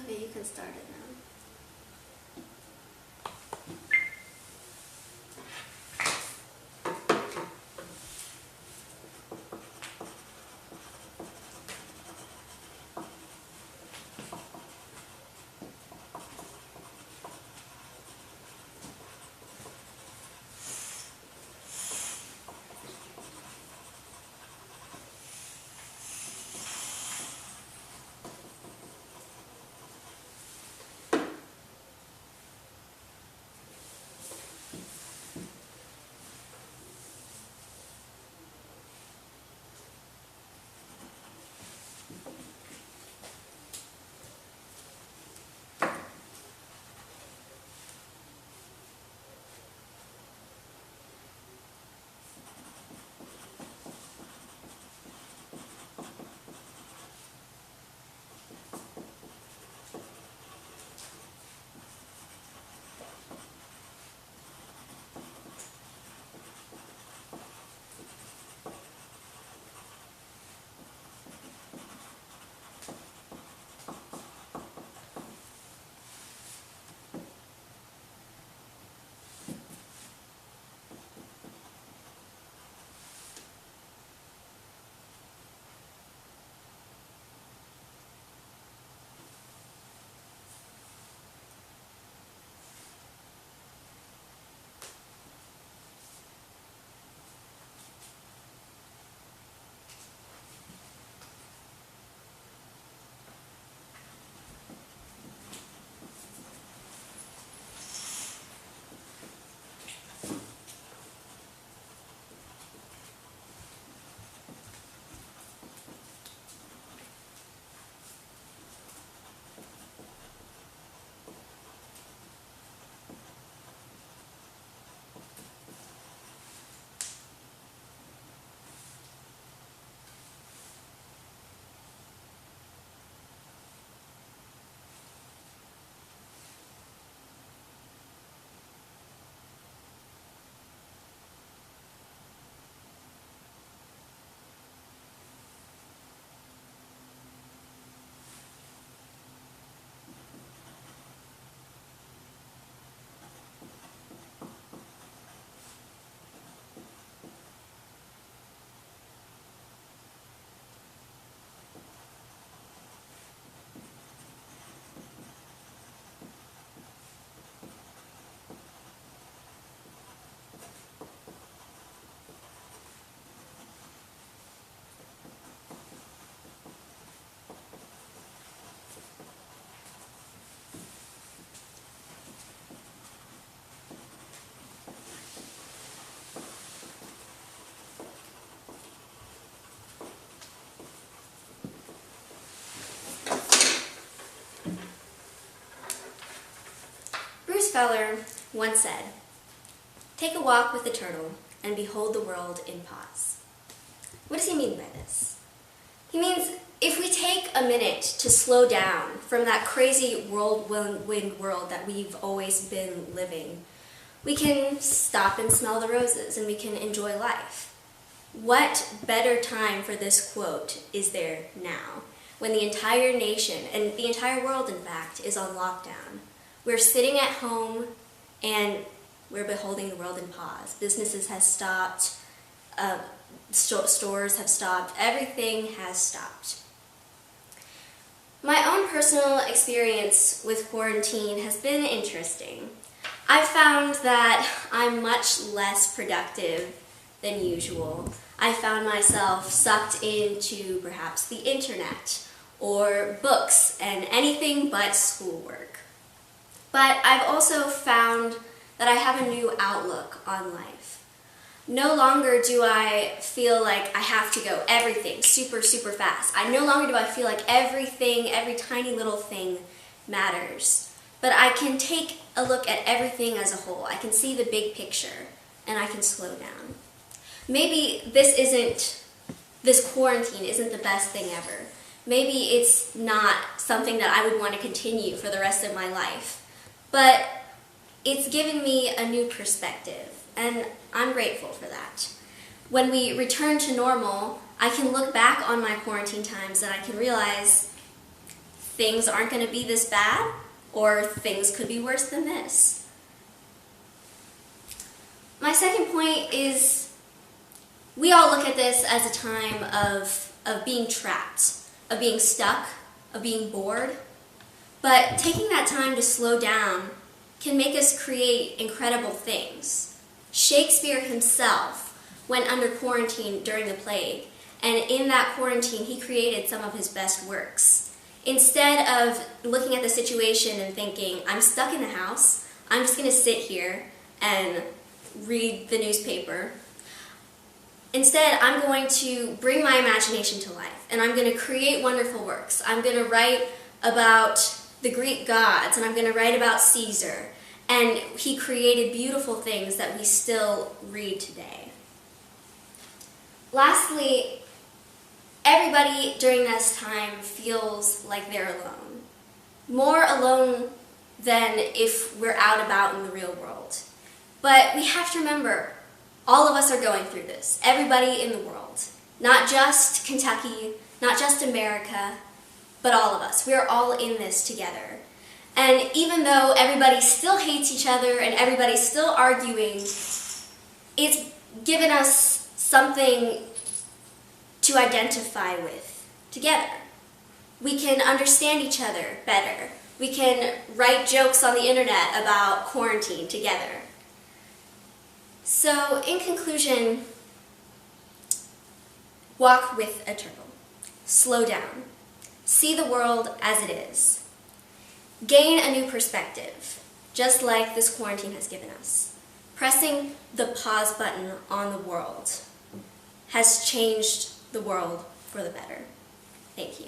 Okay, you can start it now. Feller once said, "Take a walk with the turtle and behold the world in pause." What does he mean by this? He means if we take a minute to slow down from that crazy whirlwind world that we've always been living, we can stop and smell the roses and we can enjoy life. What better time for this quote is there now, when the entire nation, and the entire world in fact, is on lockdown? We're sitting at home and we're beholding the world in pause. Businesses have stopped, stores have stopped, everything has stopped. My own personal experience with quarantine has been interesting. I've found that I'm much less productive than usual. I found myself sucked into perhaps the internet or books and anything but schoolwork. But I've also found that I have a new outlook on life. No longer do I feel like I have to go everything super, super fast. No longer do I feel like everything, every tiny little thing matters. But I can take a look at everything as a whole. I can see the big picture and I can slow down. Maybe this quarantine isn't the best thing ever. Maybe it's not something that I would want to continue for the rest of my life. But it's given me a new perspective, and I'm grateful for that. When we return to normal, I can look back on my quarantine times and I can realize things aren't going to be this bad, or things could be worse than this. My second point is we all look at this as a time of being trapped, of being stuck, of being bored. But taking that time to slow down can make us create incredible things. Shakespeare himself went under quarantine during the plague, and in that quarantine he created some of his best works. Instead of looking at the situation and thinking, I'm stuck in the house, I'm just going to sit here and read the newspaper. Instead, I'm going to bring my imagination to life, and I'm going to create wonderful works. I'm going to write about the Greek gods, and I'm going to write about Caesar. And he created beautiful things that we still read today. Lastly, everybody during this time feels like they're alone. More alone than if we're out about in the real world. But we have to remember, all of us are going through this. Everybody in the world. Not just Kentucky, not just America, but all of us. We're all in this together. And even though everybody still hates each other and everybody's still arguing, it's given us something to identify with together. We can understand each other better. We can write jokes on the internet about quarantine together. So, in conclusion, walk with a turtle. Slow down. See the world as it is. Gain a new perspective, just like this quarantine has given us. Pressing the pause button on the world has changed the world for the better. Thank you.